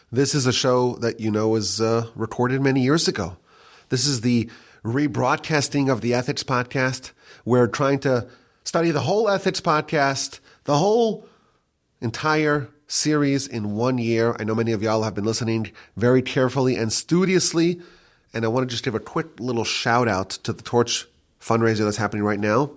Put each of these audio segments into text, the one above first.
This is a show that you know was recorded many years ago. This is the rebroadcasting of the Ethics Podcast. We're trying to study the whole Ethics Podcast, the whole entire series in 1 year. I know many of y'all have been listening very carefully and studiously, and I want to just give a quick little shout out to the Torch fundraiser that's happening right now.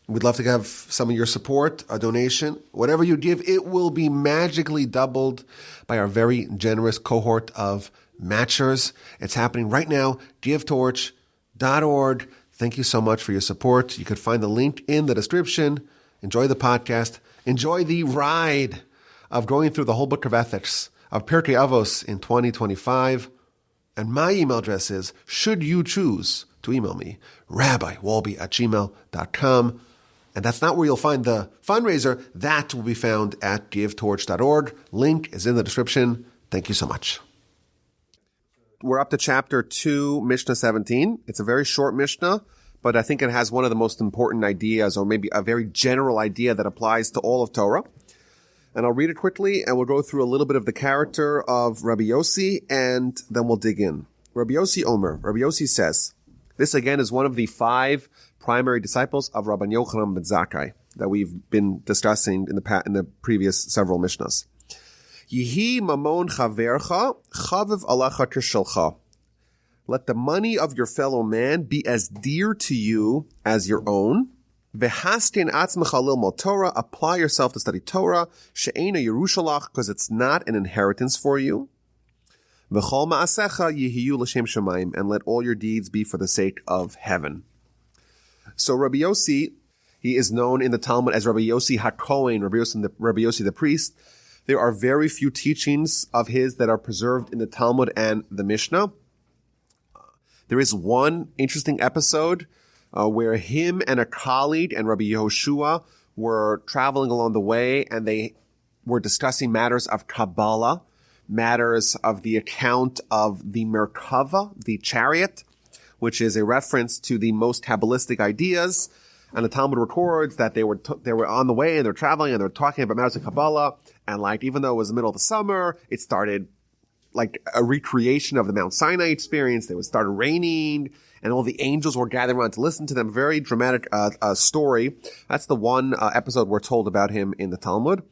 We'd love to have some of your support, a donation. Whatever you give, it will be magically doubled by our very generous cohort of matchers. It's happening right now, givetorch.org. Thank you so much for your support. You could find the link in the description. Enjoy the podcast. Enjoy the ride of going through the whole book of ethics of Pirkei Avos in 2025. And my email address is, should you choose to email me, rabbiwolbe@gmail.com. And that's not where you'll find the fundraiser. That will be found at givetorch.org. Link is in the description. Thank you so much. We're up to chapter 2, Mishna 17. It's a very short Mishnah, but I think it has one of the most important ideas, or maybe a very general idea that applies to all of Torah. And I'll read it quickly, and we'll go through a little bit of the character of Rabbi Yose, and then we'll dig in. Rabbi Yose Omer. Rabbi Yose says, this again is one of the 5 primary disciples of Rabbi Yochanan ben Zakkai that we've been discussing in the previous several Mishnahs. Yihi mamon chavercha chaviv alacha kishalcha. Let the money of your fellow man be as dear to you as your own. V'hastin atzmecha lilmod Torah. Apply yourself to study Torah. She'ena yerushalach, because it's not an inheritance for you. V'chol ma'asecha yihiyu l'shem shamayim, and let all your deeds be for the sake of heaven. So Rabbi Yose, he is known in the Talmud as Rabbi Yose HaKohen, Rabbi Yose the priest. There are very few teachings of his that are preserved in the Talmud and the Mishnah. There is one interesting episode where him and a colleague and Rabbi Yehoshua were traveling along the way, and they were discussing matters of Kabbalah, matters of the account of the Merkava, the chariot, which is a reference to the most Kabbalistic ideas. And the Talmud records that they were on the way and they're traveling and they're talking about matters of Kabbalah. And even though it was the middle of the summer, it started like a recreation of the Mount Sinai experience. It started raining and all the angels were gathering around to listen to them. Very dramatic story. That's the one episode we're told about him in the Talmud.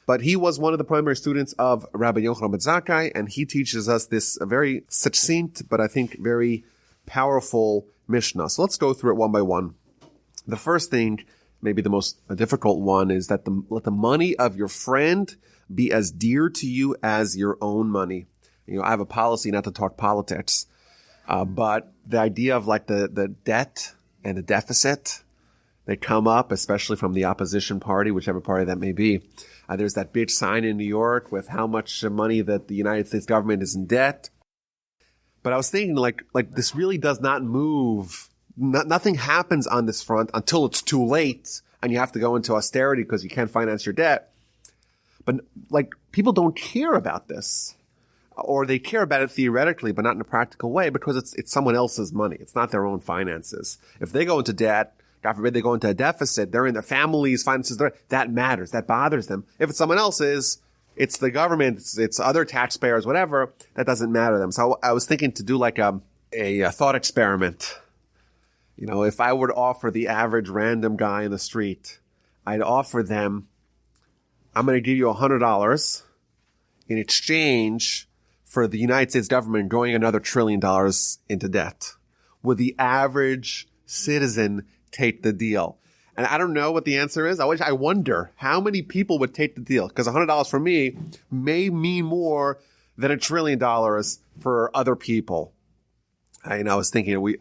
But he was one of the primary students of Rabbi Yochanan ben Zakkai, and he teaches us this very succinct, but I think very powerful Mishnah. So let's go through it one by one. The first thing, maybe the most difficult one, is that let the money of your friend be as dear to you as your own money. I have a policy not to talk politics, but the idea of the debt and the deficit, they come up, especially from the opposition party, whichever party that may be. There's that big sign in New York with how much money that the United States government is in debt. But I was thinking, this really does not move. Nothing happens on this front until it's too late and you have to go into austerity because you can't finance your debt. But people don't care about this, or they care about it theoretically, but not in a practical way, because it's someone else's money. It's not their own finances. If they go into debt, God forbid they go into a deficit, they're in their family's finances, that matters. That bothers them. If it's someone else's, it's the government, it's other taxpayers, whatever, that doesn't matter to them. So I was thinking to do a thought experiment. If I were to offer the average random guy in the street, I'd offer them, I'm going to give you $100 in exchange for the United States government going another $1 trillion into debt. Would the average citizen take the deal? And I don't know what the answer is. I wonder how many people would take the deal, because $100 for me may mean more than $1 trillion for other people. I was thinking, with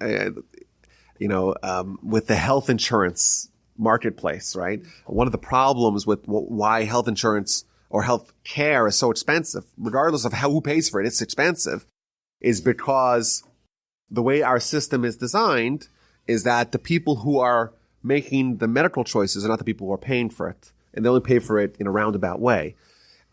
the health insurance marketplace, right? One of the problems with why health insurance or health care is so expensive, regardless of who pays for it, it's expensive, is because the way our system is designed is that the people who are making the medical choices are not the people who are paying for it. And they only pay for it in a roundabout way.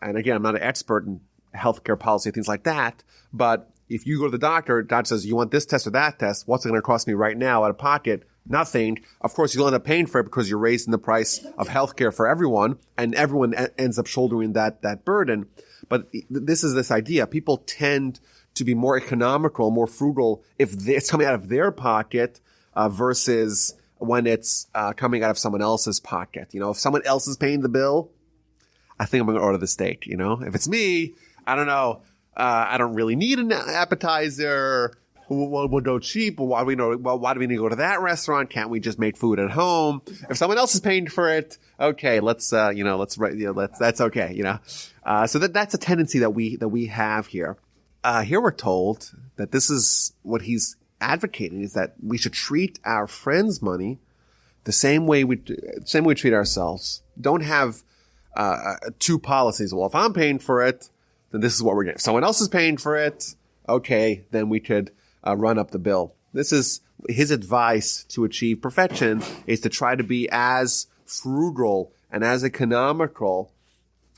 And again, I'm not an expert in healthcare policy, things like that. But if you go to the doctor says, you want this test or that test, what's it going to cost me right now out of pocket? Nothing. Of course, you'll end up paying for it because you're raising the price of healthcare for everyone, and everyone ends up shouldering that burden. But this is this idea. People tend to be more economical, more frugal if it's coming out of their pocket versus when it's coming out of someone else's pocket. You know, if someone else is paying the bill, I think I'm going to order the steak. You know, if it's me, I don't know. I don't really need an appetizer. We'll go cheap. Why do we need to go to that restaurant? Can't we just make food at home? If someone else is paying for it, okay, that's okay. You know, so that's a tendency that we have here. Here we're told that this is what he's advocating, is that we should treat our friends' money the same way we treat ourselves. Don't have two policies. Well, if I'm paying for it, then this is what we're getting. If someone else is paying for it, okay, then we could run up the bill. This is his advice to achieve perfection, is to try to be as frugal and as economical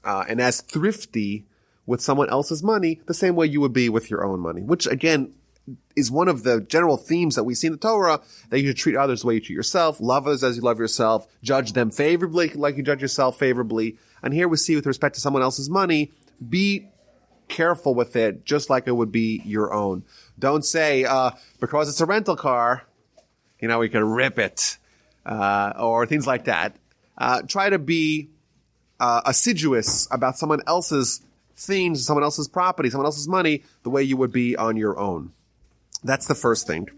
and as thrifty with someone else's money the same way you would be with your own money, which again is one of the general themes that we see in the Torah, that you should treat others the way you treat yourself, love others as you love yourself, judge them favorably like you judge yourself favorably. And here we see, with respect to someone else's money, be careful with it just like it would be your own. Don't say, because it's a rental car, you know, we could rip it, or things like that. Try to be assiduous about someone else's things, someone else's property, someone else's money, the way you would be on your own. That's the first thing.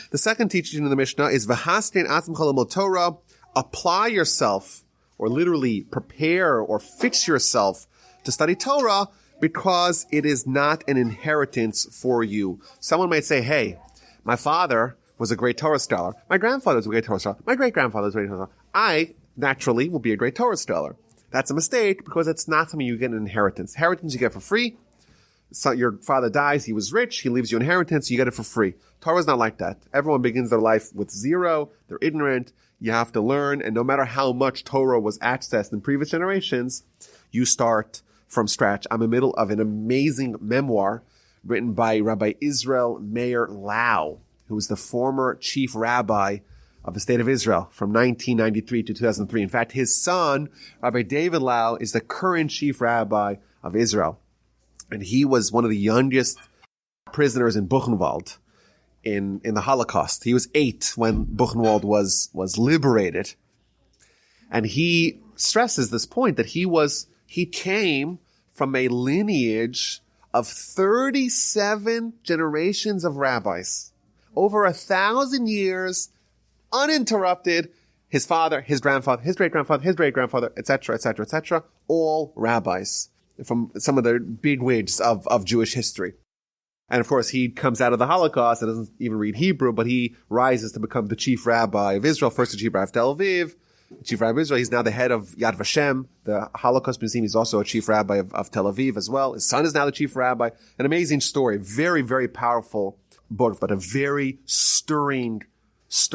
The second teaching in the Mishnah is v'haskein atzmcha l'lmod Torah. Apply yourself, or literally prepare or fix yourself to study Torah, because it is not an inheritance for you. Someone might say, hey, my father was a great Torah scholar. My grandfather was a great Torah scholar. My great-grandfather was a great Torah scholar. I, naturally, will be a great Torah scholar. That's a mistake, because it's not something you get in inheritance. Inheritance you get for free. So your father dies, he was rich, he leaves you inheritance, you get it for free. Torah is not like that. Everyone begins their life with zero, they're ignorant, you have to learn, and no matter how much Torah was accessed in previous generations, you start from scratch. I'm in the middle of an amazing memoir written by Rabbi Israel Meir Lau, who was the former chief rabbi of the state of Israel from 1993 to 2003. In fact, his son, Rabbi David Lau, is the current chief rabbi of Israel. And he was one of the youngest prisoners in Buchenwald in the Holocaust. He was 8 when Buchenwald was liberated. And he stresses this point that he came from a lineage of 37 generations of rabbis. Over 1,000 years, uninterrupted. His father, his grandfather, his great-grandfather, his great-grandfather, etc., etc., etc., all rabbis from some of the big wigs of Jewish history. And of course, he comes out of the Holocaust and doesn't even read Hebrew, but he rises to become the chief rabbi of Israel, first the chief rabbi of Tel Aviv, chief rabbi of Israel. He's now the head of Yad Vashem, the Holocaust Museum. He's also a chief rabbi of Tel Aviv as well. His son is now the chief rabbi. An amazing story. Very, very powerful book, but a very stirring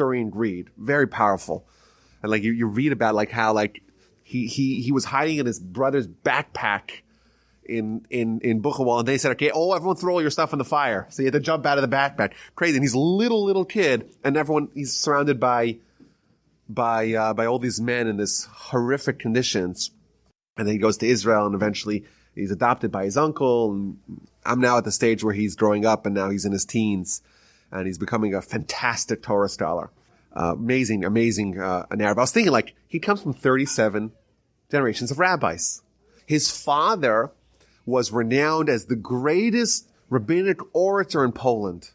read. Very powerful. And like you read about like how like he was hiding in his brother's backpack in Buchenwald, and they said, okay, everyone throw all your stuff in the fire. So he had to jump out of the backpack. Crazy. And he's a little kid, and he's surrounded by all these men in this horrific conditions. And then he goes to Israel, and eventually he's adopted by his uncle. And I'm now at the stage where he's growing up, and now he's in his teens, and he's becoming a fantastic Torah scholar. Amazing narrative. I was thinking, like, he comes from 37 generations of rabbis. His father was renowned as the greatest rabbinic orator in Poland.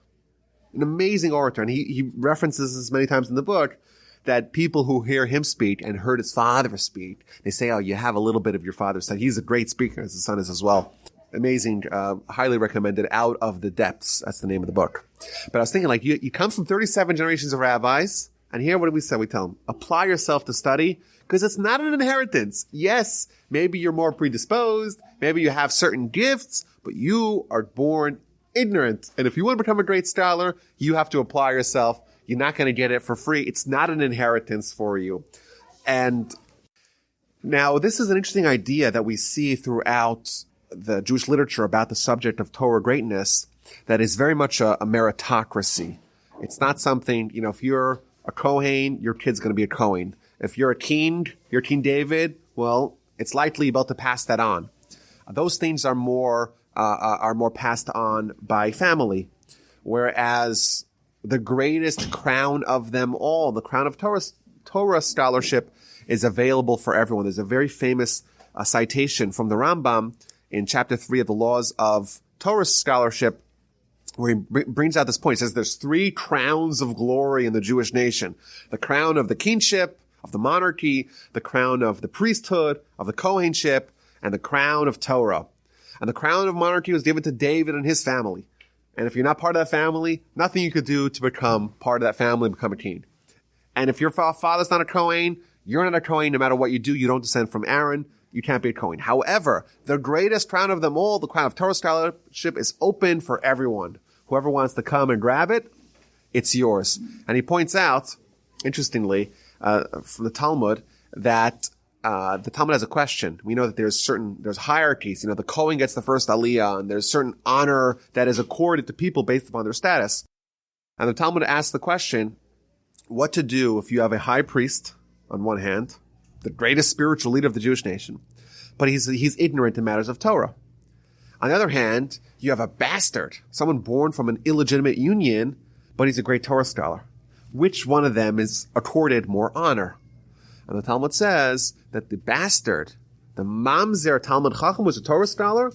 An amazing orator. And he references this many times in the book, that people who hear him speak and heard his father speak, they say, oh, you have a little bit of your father's son. He's a great speaker, as his son is as well. Amazing, highly recommended, Out of the Depths. That's the name of the book. But I was thinking, like, you come from 37 generations of rabbis, and here what do we say? We tell them, apply yourself to study, because it's not an inheritance. Yes, maybe you're more predisposed, maybe you have certain gifts, but you are born ignorant. And if you want to become a great scholar, you have to apply yourself. You're not going to get it for free. It's not an inheritance for you. And now this is an interesting idea that we see throughout the Jewish literature about the subject of Torah greatness, that is very much a meritocracy. It's not something, if you're a Kohen, your kid's going to be a Kohen. If you're a king, you're King David, well, it's likely you're about to pass that on. those things are more passed on by family. Whereas the greatest crown of them all, the crown of Torah scholarship, is available for everyone. There's a very famous citation from the Rambam in chapter 3 of the Laws of Torah Scholarship, where he brings out this point. He says there's 3 crowns of glory in the Jewish nation. The crown of the kingship, of the monarchy, the crown of the priesthood, of the Kohenship, and the crown of Torah. And the crown of monarchy was given to David and his family. And if you're not part of that family, nothing you could do to become part of that family and become a king. And if your father's not a Kohen, you're not a Kohen. No matter what you do, you don't descend from Aaron. You can't be a Kohen. However, the greatest crown of them all, the crown of Torah scholarship, is open for everyone. Whoever wants to come and grab it, it's yours. And he points out, interestingly, from the Talmud, that the Talmud has a question. We know that there's hierarchies. The Kohen gets the first aliyah, and there's certain honor that is accorded to people based upon their status. And the Talmud asks the question, what to do if you have a high priest, on one hand, the greatest spiritual leader of the Jewish nation, but he's ignorant in matters of Torah. On the other hand, you have a bastard, someone born from an illegitimate union, but he's a great Torah scholar. Which one of them is accorded more honor? And the Talmud says that the bastard, the mamzer Talmud Chacham, was a Torah scholar,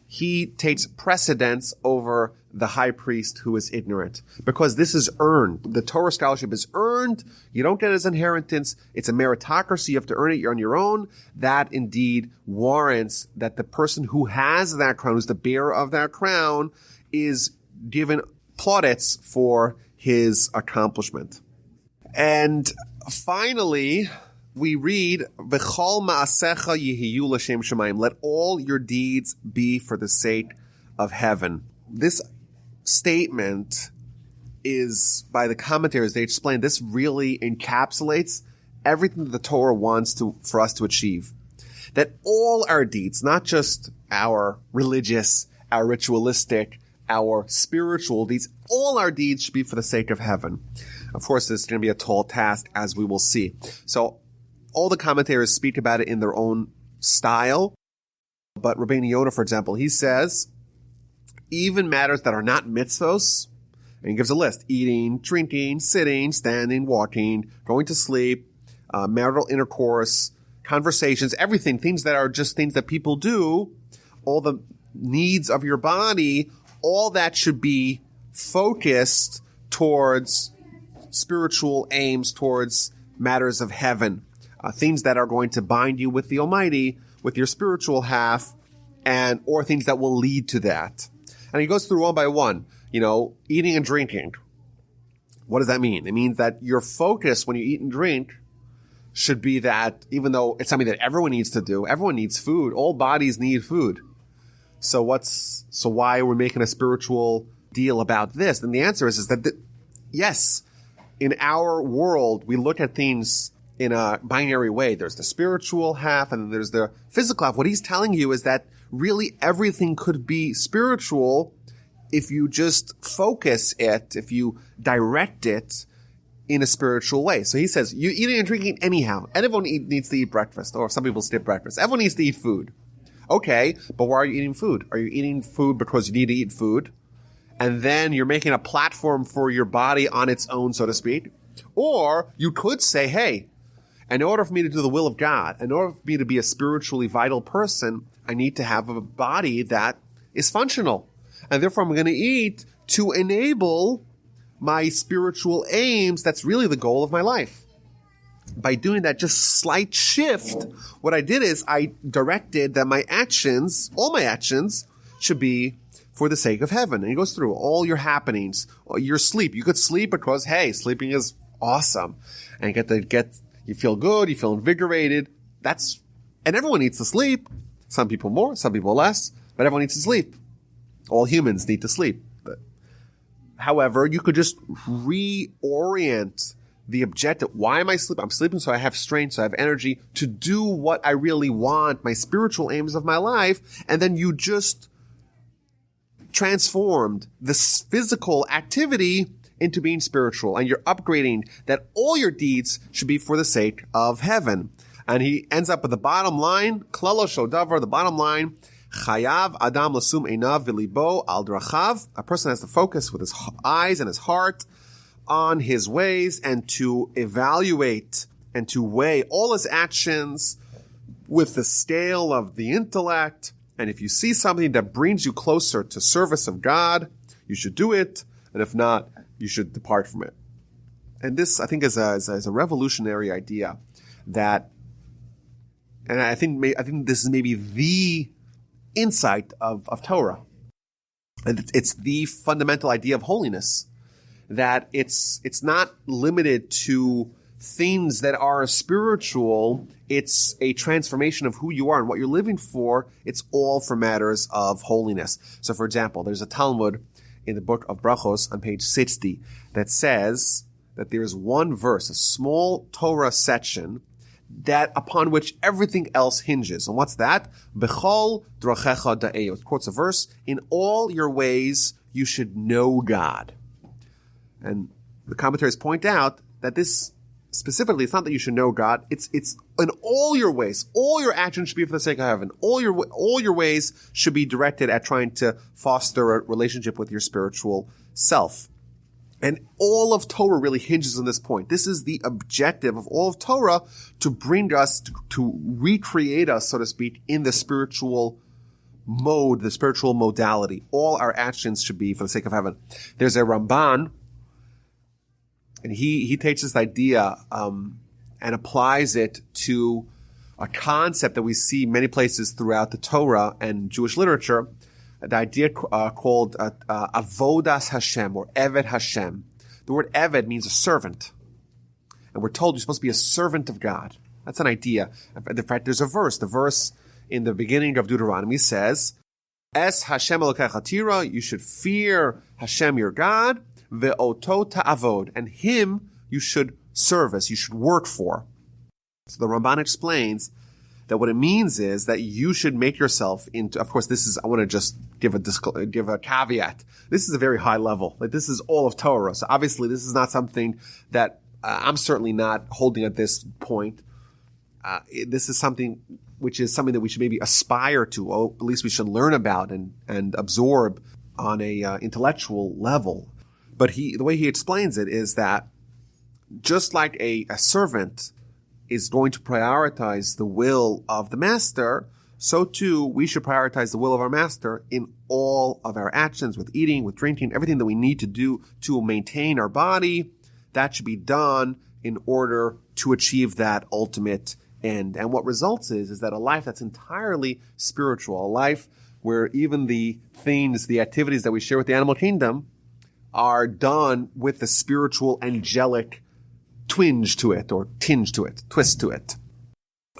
he takes precedence over the high priest who is ignorant. Because this is earned. The Torah scholarship is earned. You don't get it as inheritance. It's a meritocracy. You have to earn it. You're on your own. That indeed warrants that the person who has that crown, who's the bearer of that crown, is given plaudits for his accomplishment. And finally, we read, V'chol ma'asecha yehiyu l'shem shamayim. Let all your deeds be for the sake of heaven. This statement is, by the commentators, they explain this really encapsulates everything that the Torah wants for us to achieve. That all our deeds, not just our religious, our ritualistic, our spiritual deeds, all our deeds should be for the sake of heaven. Of course, this is going to be a tall task, as we will see. So, all the commentators speak about it in their own style. But Rabbi Yose, for example, he says, even matters that are not mitzvos, and he gives a list: eating, drinking, sitting, standing, walking, going to sleep, marital intercourse, conversations, everything, things that are just things that people do, all the needs of your body, all that should be focused towards spiritual aims, towards matters of heaven, things that are going to bind you with the Almighty, with your spiritual half, or things that will lead to that. And he goes through one by one, eating and drinking. What does that mean? It means that your focus when you eat and drink should be that, even though it's something that everyone needs to do, everyone needs food, all bodies need food. So why are we making a spiritual deal about this? And the answer is that yes, in our world, we look at things in a binary way. There's the spiritual half and there's the physical half. What he's telling you is that really everything could be spiritual if you just focus it, if you direct it in a spiritual way. So he says, you eating and drinking anyhow. Everyone needs to eat breakfast, or some people skip breakfast. Everyone needs to eat food. Okay, but why are you eating food? Are you eating food because you need to eat food? And then you're making a platform for your body on its own, so to speak. Or you could say, hey, in order for me to do the will of God, in order for me to be a spiritually vital person, I need to have a body that is functional. And therefore I'm going to eat to enable my spiritual aims. That's really the goal of my life. By doing that just slight shift, what I did is I directed that my actions, all my actions, should be for the sake of heaven. And he goes through all your happenings, your sleep. You could sleep because, hey, sleeping is awesome. And you feel good, you feel invigorated. And everyone needs to sleep. Some people more, some people less, but everyone needs to sleep. All humans need to sleep. However, you could just reorient the objective. Why am I sleeping? I'm sleeping so I have strength, so I have energy to do what I really want, my spiritual aims of my life, and then you just transformed this physical activity into being spiritual, and you're upgrading that all your deeds should be for the sake of heaven. And he ends up with the bottom line, klalo shodavar, the bottom line, Chayav Adam Lasum Einav V'Libo Al Drachav. A person has to focus with his eyes and his heart on his ways and to evaluate and to weigh all his actions with the scale of the intellect. And if you see something that brings you closer to service of God, you should do it. And if not, you should depart from it. And this, I think, is a revolutionary idea that, and I think this is maybe the insight of Torah. And it's the fundamental idea of holiness, that it's not limited to things that are spiritual. It's a transformation of who you are and what you're living for. It's all for matters of holiness. So, for example, there's a Talmud in the book of Brachos on page 60 that says that there is one verse, a small Torah section, that upon which everything else hinges. And what's that? Bechol drachecha da'eo. It quotes a verse, in all your ways you should know God. And the commentaries point out that this specifically, it's not that you should know God. It's in all your ways. All your actions should be for the sake of heaven. All your ways should be directed at trying to foster a relationship with your spiritual self. And all of Torah really hinges on this point. This is the objective of all of Torah, to bring us, to recreate us, so to speak, in the spiritual mode, the spiritual modality. All our actions should be for the sake of heaven. There's a Ramban, and he takes this idea and applies it to a concept that we see many places throughout the Torah and Jewish literature, the idea called Avodas Hashem, or Eved Hashem. The word Eved means a servant. And we're told you're supposed to be a servant of God. That's an idea. In fact, there's a verse. The verse in the beginning of Deuteronomy says, Es Hashem Elokecha Tira, you should fear Hashem your God, Ve'oto ta'avod, and him you should service, you should work for. So the Ramban explains that what it means is that you should make yourself into, of course, this is, I want to just give a caveat. This is a very high level. Like, this is all of Torah. So obviously this is not something that I'm certainly not holding at this point. This is something which is something that we should maybe aspire to, or at least we should learn about and absorb on a intellectual level. But the way he explains it is that just like a servant is going to prioritize the will of the master, so too we should prioritize the will of our master in all of our actions, with eating, with drinking, everything that we need to do to maintain our body. That should be done in order to achieve that ultimate end. And what results is that a life that's entirely spiritual, a life where even the things, the activities that we share with the animal kingdom are done with the spiritual angelic twinge to it, or tinge to it, twist to it.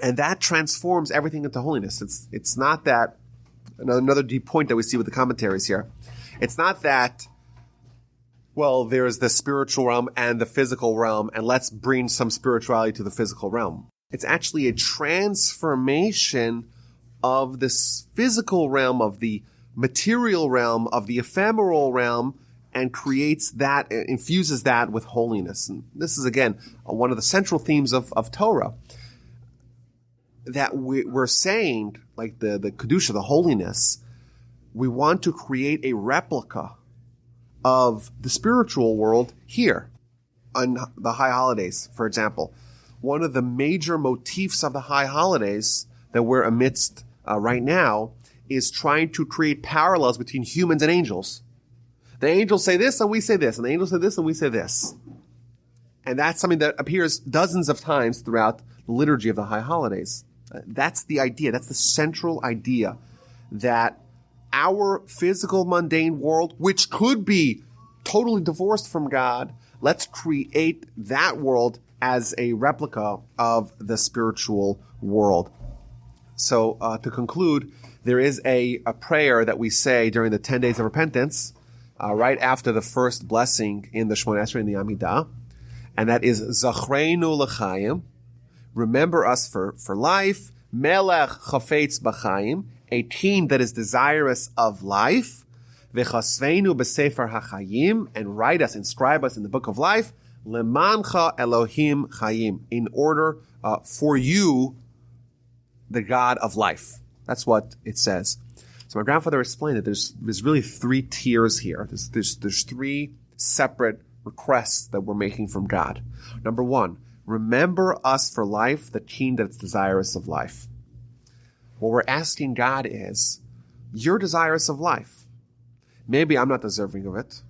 And that transforms everything into holiness. It's not that, another deep point that we see with the commentaries here, it's not that, well, there's the spiritual realm and the physical realm, and let's bring some spirituality to the physical realm. It's actually a transformation of this physical realm, of the material realm, of the ephemeral realm, and creates that, infuses that with holiness. And this is, again, one of the central themes of Torah. That we're saying, like the Kedusha, the holiness, we want to create a replica of the spiritual world here on the high holidays, for example. One of the major motifs of the high holidays that we're amidst right now is trying to create parallels between humans and angels. The angels say this and we say this, and the angels say this and we say this. And that's something that appears dozens of times throughout the liturgy of the high holidays. That's the idea. That's the central idea, that our physical mundane world, which could be totally divorced from God, let's create that world as a replica of the spiritual world. So to conclude, there is a prayer that we say during the 10 days of repentance, right after the first blessing in the Shmoneh Esrei in the Amidah, and that is Zachreinu l'chaim, remember us for life, Melech chafetz b'chaim, a king that is desirous of life, V'chasveinu b'sefer hachayim, and write us, inscribe us in the book of life, Lemancha Elohim chayim, in order for you, the God of life. That's what it says. So my grandfather explained that there's really three tiers here. There's three separate requests that we're making from God. Number one, remember us for life, the king that's desirous of life. What we're asking God is, you're desirous of life. Maybe I'm not deserving of it,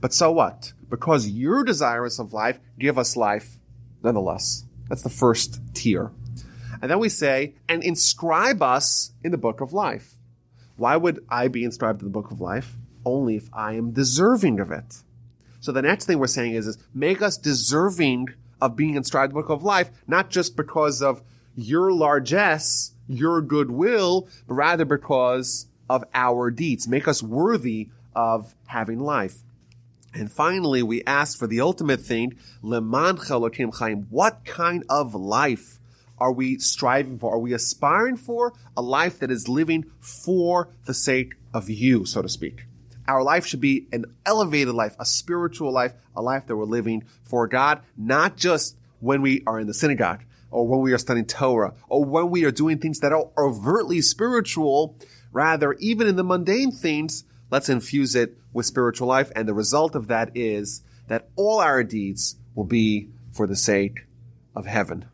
but so what? Because you're desirous of life, give us life nonetheless. That's the first tier. And then we say, and inscribe us in the book of life. Why would I be inscribed in the book of life? Only if I am deserving of it. So the next thing we're saying is make us deserving of being inscribed in the book of life, not just because of your largesse, your goodwill, but rather because of our deeds. Make us worthy of having life. And finally, we ask for the ultimate thing, Leman Elokim Chaim. What kind of life are we striving for? Are we aspiring for? A life that is living for the sake of you, so to speak. Our life should be an elevated life, a spiritual life, a life that we're living for God, not just when we are in the synagogue, or when we are studying Torah, or when we are doing things that are overtly spiritual. Rather, even in the mundane things, let's infuse it with spiritual life. And the result of that is that all our deeds will be for the sake of heaven.